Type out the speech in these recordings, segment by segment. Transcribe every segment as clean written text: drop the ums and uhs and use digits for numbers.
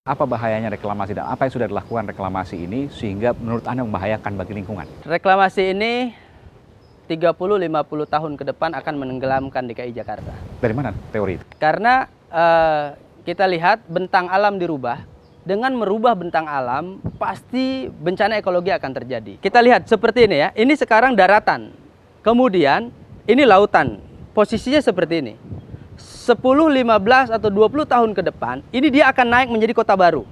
Apa bahayanya reklamasi dan apa yang sudah dilakukan reklamasi ini sehingga menurut Anda membahayakan bagi lingkungan? Reklamasi ini 30-50 tahun ke depan akan menenggelamkan DKI Jakarta. Dari mana teori itu? Karena kita lihat bentang alam dirubah. Dengan merubah bentang alam, pasti bencana ekologi akan terjadi. Kita lihat seperti ini ya. Ini sekarang daratan. Kemudian ini lautan. Posisinya seperti ini. 10, 15, atau 20 tahun ke depan, ini dia akan naik menjadi kota baru.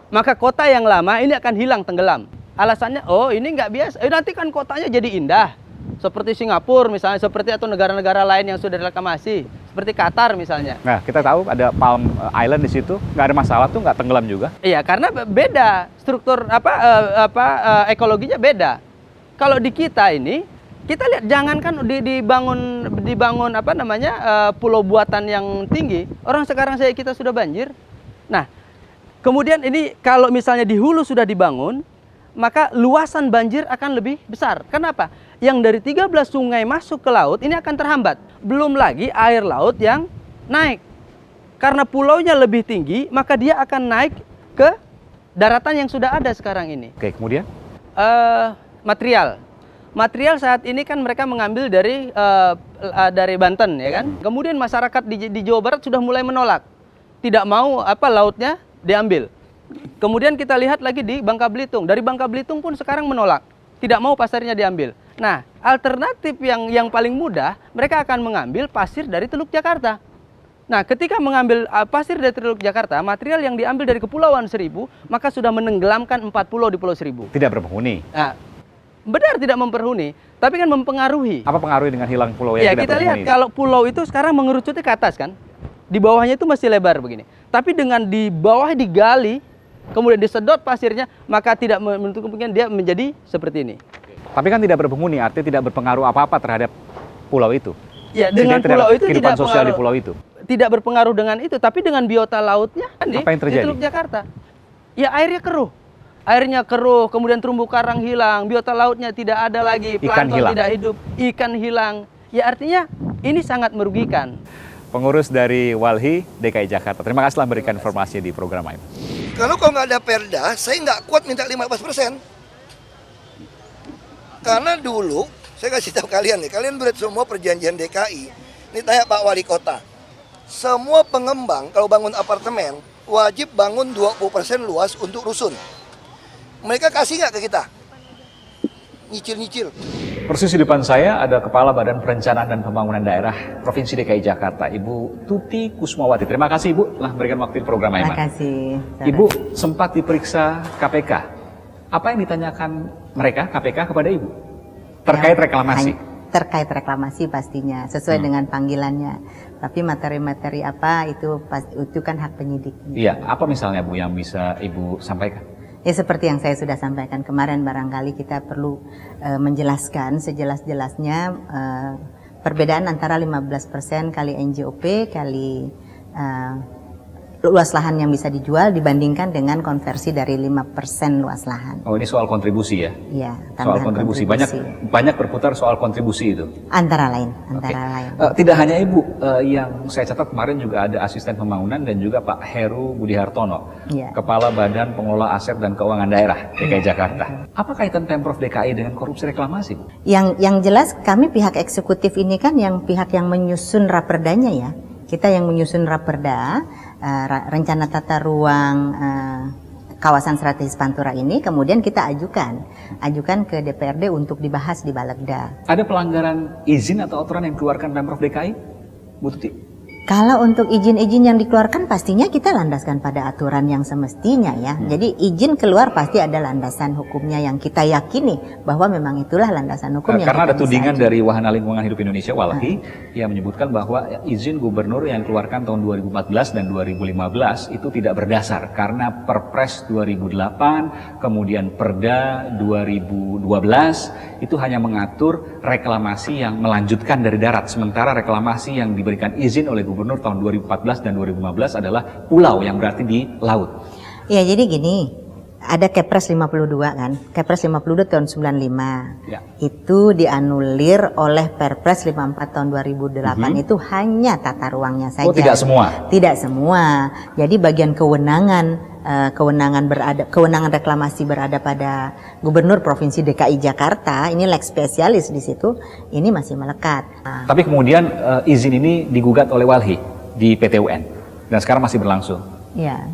Maka kota yang lama ini akan hilang, tenggelam. Alasannya, oh ini nggak biasa, nanti kan kotanya jadi indah. Seperti Singapura misalnya, seperti atau negara-negara lain yang sudah reklamasi. Seperti Qatar misalnya. Nah, kita tahu ada Palm Island di situ, nggak ada masalah tuh, nggak tenggelam juga. Iya, karena beda struktur ekologinya beda. Kalau di kita ini, kita lihat jangankan dibangun pulau buatan yang tinggi, orang sekarang kita sudah banjir. Nah, kemudian ini kalau misalnya di hulu sudah dibangun, maka luasan banjir akan lebih besar. Kenapa? Yang dari 13 sungai masuk ke laut ini akan terhambat. Belum lagi air laut yang naik. Karena pulaunya lebih tinggi, maka dia akan naik ke daratan yang sudah ada sekarang ini. Oke, kemudian? Material saat ini kan mereka mengambil dari Banten, ya kan? Kemudian masyarakat di Jawa Barat sudah mulai menolak, tidak mau lautnya diambil. Kemudian kita lihat lagi di Bangka Belitung, dari Bangka Belitung pun sekarang menolak, tidak mau pasirnya diambil. Nah, alternatif yang paling mudah, mereka akan mengambil pasir dari Teluk Jakarta. Nah, ketika mengambil pasir dari Teluk Jakarta, material yang diambil dari Kepulauan Seribu, maka sudah menenggelamkan 4 pulau di Pulau Seribu. Tidak berpenghuni. Nah, benar tidak memperhuni, tapi kan mempengaruhi. Apa pengaruhnya dengan hilang pulau yang tidak kita berpenghuni? lihat kalau pulau itu sekarang mengerucutnya ke atas kan, di bawahnya itu masih lebar begini. Tapi dengan di bawah digali, kemudian disedot pasirnya, maka tidak menutup kemungkinan dia menjadi seperti ini. Tapi kan tidak berpenghuni, artinya tidak berpengaruh apa-apa terhadap pulau itu. Ya, dengan pulau itu kehidupan sosial di pulau itu. Tidak berpengaruh dengan itu, tapi dengan biota lautnya apa yang terjadi? Di Teluk Jakarta. Ya, airnya keruh. Airnya keruh, kemudian terumbu karang hilang, biota lautnya tidak ada lagi, plankton tidak hidup, ikan hilang. Ya, artinya ini sangat merugikan. Pengurus dari Walhi DKI Jakarta, terima kasih telah memberikan informasi di program ini. Kalau nggak ada perda, saya nggak kuat minta 15%. Karena dulu, saya kasih tahu kalian nih, kalian berat semua perjanjian DKI. Ini tanya Pak Wali Kota. Semua pengembang kalau bangun apartemen, wajib bangun 20% luas untuk rusun. Mereka kasih nggak ke kita? Nyicil-nyicil. Persis di depan saya ada Kepala Badan Perencanaan dan Pembangunan Daerah Provinsi DKI Jakarta, Ibu Tuti Kusmawati. Terima kasih Ibu telah memberikan waktu di program Aiman. Terima kasih. Ibu sempat diperiksa KPK. Apa yang ditanyakan mereka KPK kepada Ibu terkait reklamasi? Terkait reklamasi pastinya sesuai dengan panggilannya. Tapi materi-materi apa itu kan hak penyidik. Iya, apa misalnya Bu yang bisa Ibu sampaikan? Ya seperti yang saya sudah sampaikan kemarin, barangkali kita perlu menjelaskan sejelas-jelasnya perbedaan antara 15% kali NJOP kali luas lahan yang bisa dijual dibandingkan dengan konversi dari 5% luas lahan. Oh, ini soal kontribusi ya? Iya, soal kontribusi. Banyak berputar soal kontribusi itu. Antara lain. Tidak hanya Ibu, yang saya catat kemarin juga ada asisten pembangunan dan juga Pak Heru Budi Hartono, Kepala Badan Pengelola Aset dan Keuangan Daerah DKI Jakarta. Apa kaitan Pemprov DKI dengan korupsi reklamasi? Yang jelas kami pihak eksekutif ini kan yang pihak yang menyusun raperdanya ya. Kita yang menyusun raperda, rencana tata ruang kawasan strategis Pantura ini, kemudian kita ajukan ke DPRD untuk dibahas di Balegda. Ada pelanggaran izin atau aturan yang dikeluarkan Pemprov DKI, Bu Tuti? Kalau untuk izin-izin yang dikeluarkan pastinya kita landaskan pada aturan yang semestinya ya. Jadi izin keluar pasti ada landasan hukumnya yang kita yakini bahwa memang itulah landasan hukum yang karena ada tudingan dari Wahana Lingkungan Hidup Indonesia Walhi yang menyebutkan bahwa izin gubernur yang dikeluarkan tahun 2014 dan 2015 itu tidak berdasar karena Perpres 2008 kemudian Perda 2012 itu hanya mengatur reklamasi yang melanjutkan dari darat, sementara reklamasi yang diberikan izin oleh gubernur tahun 2014 dan 2015 adalah pulau yang berarti di laut. Ya, jadi gini, ada Kepres 52 kan, Kepres 52 tahun 95. Ya. Itu dianulir oleh Perpres 54 tahun 2008 itu hanya tata ruangnya saja. Oh, tidak semua? Tidak semua. Jadi bagian kewenangan reklamasi berada pada Gubernur Provinsi DKI Jakarta, ini lex spesialis di situ, ini masih melekat. Tapi kemudian izin ini digugat oleh Walhi di PT UN dan sekarang masih berlangsung. Ya.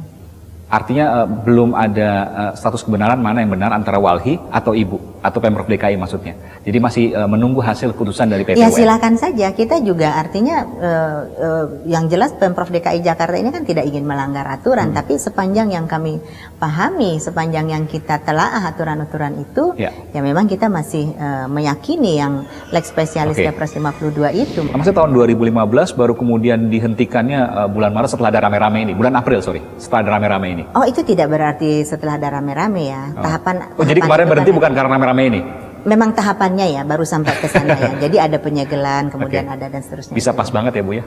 Artinya belum ada status kebenaran mana yang benar antara Walhi atau Ibu atau Pemprov DKI maksudnya. Jadi masih menunggu hasil putusan dari PT Ya UN. silakan saja. Kita juga artinya yang jelas Pemprov DKI Jakarta ini kan tidak ingin melanggar aturan, tapi sepanjang yang kami pahami, sepanjang yang kita telaah aturan-aturan itu, Ya. ya memang kita masih meyakini yang lex spesialis Oke. Kepres 52 itu. Maksudnya tahun 2015 baru kemudian dihentikannya bulan Maret setelah ada rame-rame ini, bulan April setelah ada rame-rame ini. Oh itu tidak berarti setelah ada rame-rame ya. Oh, jadi kemarin itu berhenti kan bukan karena rame-rame ini? memang tahapannya ya baru sampai ke sana ya. Jadi ada penyegelan, kemudian Oke. ada dan seterusnya. Bisa pas banget ya Bu ya?